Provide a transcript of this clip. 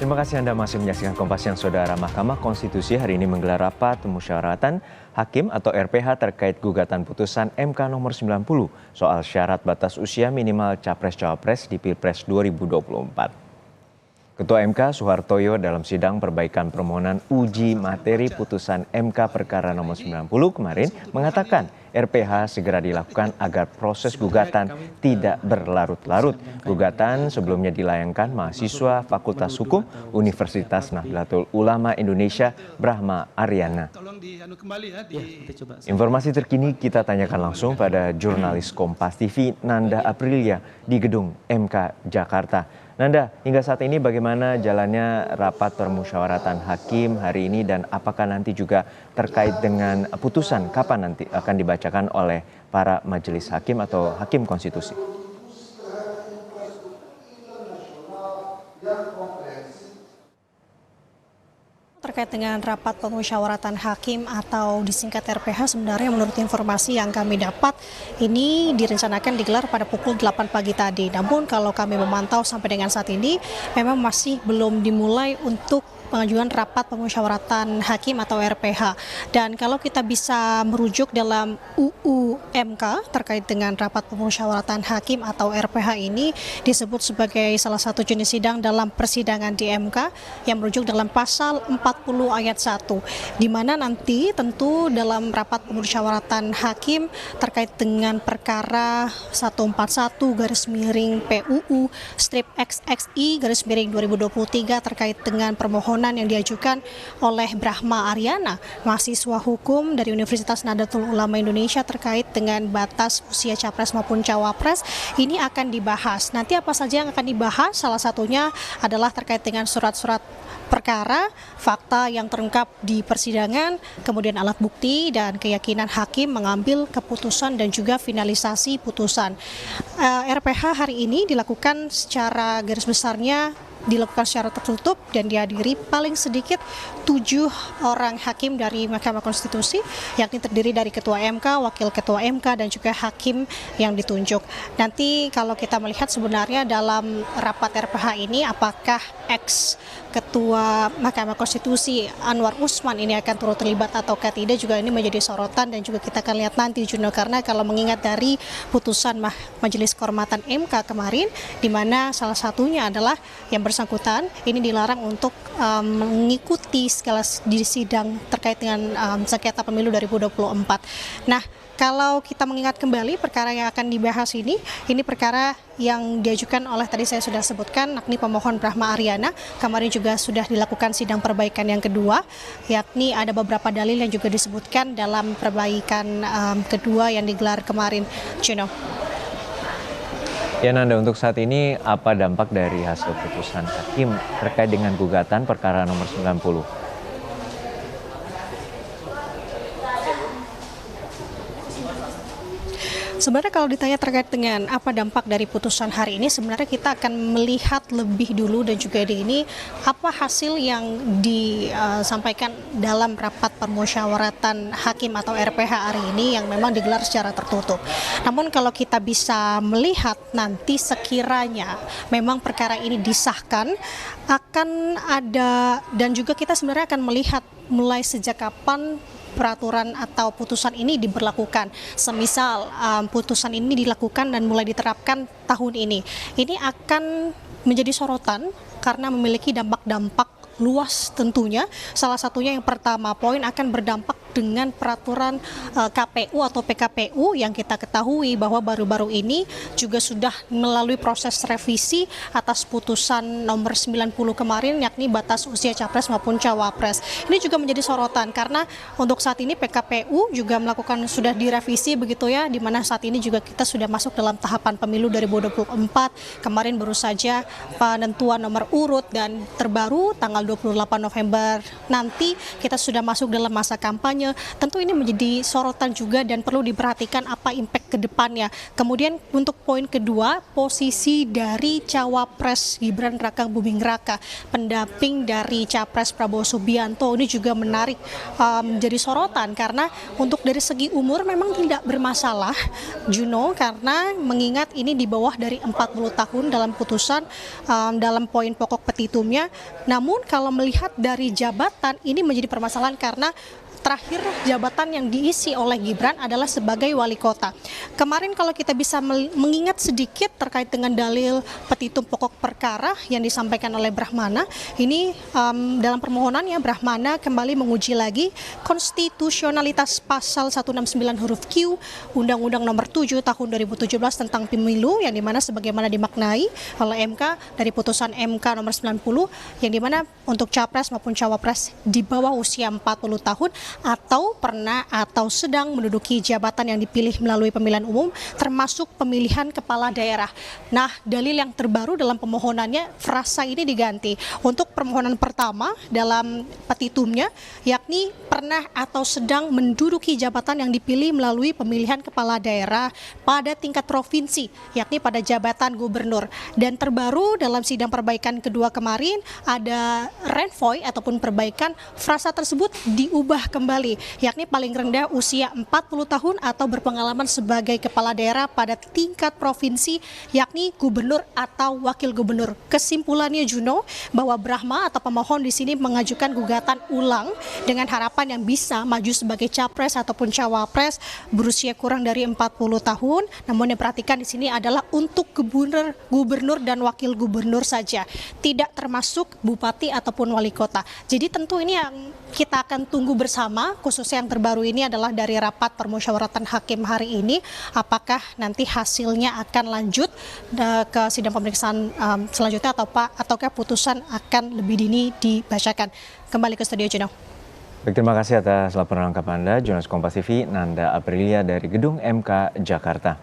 Terima kasih Anda masih menyaksikan Kompas Siang, Saudara. Mahkamah Konstitusi hari ini menggelar rapat pemusyawaratan hakim atau RPH terkait gugatan putusan MK nomor 90 soal syarat batas usia minimal Capres-Cawapres di Pilpres 2024. Ketua MK Soehartoyo dalam sidang perbaikan permohonan uji materi putusan MK perkara nomor 90 kemarin mengatakan RPH segera dilakukan agar proses gugatan tidak berlarut-larut. Gugatan sebelumnya dilayangkan mahasiswa Fakultas Hukum Universitas Nahdlatul Ulama Indonesia Brahma Aryana. Informasi terkini kita tanyakan langsung pada jurnalis Kompas TV Nanda Aprilia di gedung MK Jakarta. Nanda, hingga saat ini bagaimana jalannya rapat permusyawaratan hakim hari ini dan apakah nanti juga terkait dengan putusan kapan nanti akan dibacakan oleh para majelis hakim atau hakim konstitusi? Terkait dengan rapat pemusyawaratan hakim atau disingkat RPH, sebenarnya menurut informasi yang kami dapat ini direncanakan digelar pada pukul 8 pagi tadi. Namun kalau kami memantau sampai dengan saat ini memang masih belum dimulai untuk pengajuan rapat pemusyawaratan hakim atau RPH. Dan kalau kita bisa merujuk dalam UU MK terkait dengan rapat pemusyawaratan hakim atau RPH ini disebut sebagai salah satu jenis sidang dalam persidangan di MK yang merujuk dalam pasal 40 ayat 1, di mana nanti tentu dalam rapat pemusyawaratan hakim terkait dengan perkara 141/PUU /XXI/2023 terkait dengan permohonan yang diajukan oleh Brahma Aryana, mahasiswa hukum dari Universitas Nahdlatul Ulama Indonesia terkait dengan batas usia capres maupun cawapres, ini akan dibahas. Nanti apa saja yang akan dibahas? Salah satunya adalah terkait dengan surat-surat perkara, fakta yang terungkap di persidangan, kemudian alat bukti dan keyakinan hakim mengambil keputusan dan juga finalisasi putusan. RPH hari ini dilakukan secara garis besarnya dilakukan secara tertutup dan dihadiri paling sedikit 7 orang hakim dari Mahkamah Konstitusi, yakni terdiri dari Ketua MK, Wakil Ketua MK, dan juga hakim yang ditunjuk. Nanti kalau kita melihat sebenarnya dalam rapat RPH ini apakah ex-Ketua Mahkamah Konstitusi Anwar Usman ini akan turut terlibat atau tidak juga ini menjadi sorotan dan juga kita akan lihat nanti, Juno, karena kalau mengingat dari putusan Majelis Kehormatan MK kemarin, di mana salah satunya adalah yang bersangkutan ini dilarang untuk mengikuti segala di sidang terkait dengan sengketa pemilu 2024. Nah, kalau kita mengingat kembali perkara yang akan dibahas ini perkara yang diajukan oleh tadi saya sudah sebutkan, yakni pemohon Brahma Aryana. Kemarin juga sudah dilakukan sidang perbaikan yang kedua, yakni ada beberapa dalil yang juga disebutkan dalam perbaikan kedua yang digelar kemarin. Juno. Ya Nanda, untuk saat ini apa dampak dari hasil putusan hakim terkait dengan gugatan perkara nomor 90? Sebenarnya kalau ditanya terkait dengan apa dampak dari putusan hari ini, sebenarnya kita akan melihat lebih dulu dan juga di ini apa hasil yang disampaikan dalam rapat permusyawaratan hakim atau RPH hari ini yang memang digelar secara tertutup. Namun kalau kita bisa melihat nanti sekiranya memang perkara ini disahkan, akan ada dan juga kita sebenarnya akan melihat mulai sejak kapan peraturan atau putusan ini diberlakukan. Semisal putusan ini dilakukan dan mulai diterapkan tahun ini akan menjadi sorotan karena memiliki dampak-dampak luas tentunya. Salah satunya yang pertama, poin akan berdampak dengan peraturan KPU atau PKPU yang kita ketahui bahwa baru-baru ini juga sudah melalui proses revisi atas putusan nomor 90 kemarin, yakni batas usia capres maupun cawapres. Ini juga menjadi sorotan karena untuk saat ini PKPU juga melakukan sudah direvisi begitu ya, di mana saat ini juga kita sudah masuk dalam tahapan pemilu 2024. Kemarin baru saja penentuan nomor urut dan terbaru tanggal 28 November nanti kita sudah masuk dalam masa kampanye kampanye. Tentu ini menjadi sorotan juga dan perlu diperhatikan apa impact ke depannya. Kemudian untuk poin kedua, posisi dari Cawapres Gibran Rakabuming Raka, pendamping dari Capres Prabowo Subianto, ini juga menarik menjadi sorotan karena untuk dari segi umur memang tidak bermasalah, Juno, karena mengingat ini di bawah dari 40 tahun dalam putusan dalam poin pokok petitumnya. Namun kalau melihat dari jabatan ini menjadi permasalahan karena terakhir jabatan yang diisi oleh Gibran adalah sebagai wali kota. Kemarin kalau kita bisa mengingat sedikit terkait dengan dalil petitum pokok perkara yang disampaikan oleh Brahmana, ini dalam permohonannya Brahmana kembali menguji lagi konstitusionalitas pasal 169 huruf Q Undang-Undang Nomor 7 Tahun 2017 tentang pemilu, yang dimana sebagaimana dimaknai oleh MK dari putusan MK nomor 90, yang dimana untuk capres maupun cawapres di bawah usia 40 tahun atau pernah atau sedang menduduki jabatan yang dipilih melalui pemilihan umum termasuk pemilihan kepala daerah. Nah, dalil yang terbaru dalam pemohonannya frasa ini diganti. Untuk permohonan pertama dalam petitumnya yakni pernah atau sedang menduduki jabatan yang dipilih melalui pemilihan kepala daerah pada tingkat provinsi, yakni pada jabatan gubernur. Dan terbaru dalam sidang perbaikan kedua kemarin ada renvoy ataupun perbaikan, frasa tersebut diubah kembali, yakni paling rendah usia 40 tahun atau berpengalaman sebagai kepala daerah pada tingkat provinsi, yakni gubernur atau wakil gubernur. Kesimpulannya, Juno, bahwa Brahma atau pemohon di sini mengajukan gugatan ulang dengan harapan yang bisa maju sebagai capres ataupun cawapres berusia kurang dari 40 tahun. Namun yang perhatikan di sini adalah untuk gubernur dan wakil gubernur saja, tidak termasuk bupati ataupun wali kota. Jadi tentu ini yang kita akan tunggu bersama, khususnya yang terbaru ini adalah dari rapat permusyawaratan hakim hari ini, apakah nanti hasilnya akan lanjut ke sidang pemeriksaan selanjutnya ataukah putusan akan lebih dini dibacakan. Kembali ke studio, Juno. Baik, terima kasih atas laporan lengkap Anda, jurnalis Kompas TV Nanda Aprilia dari Gedung MK Jakarta.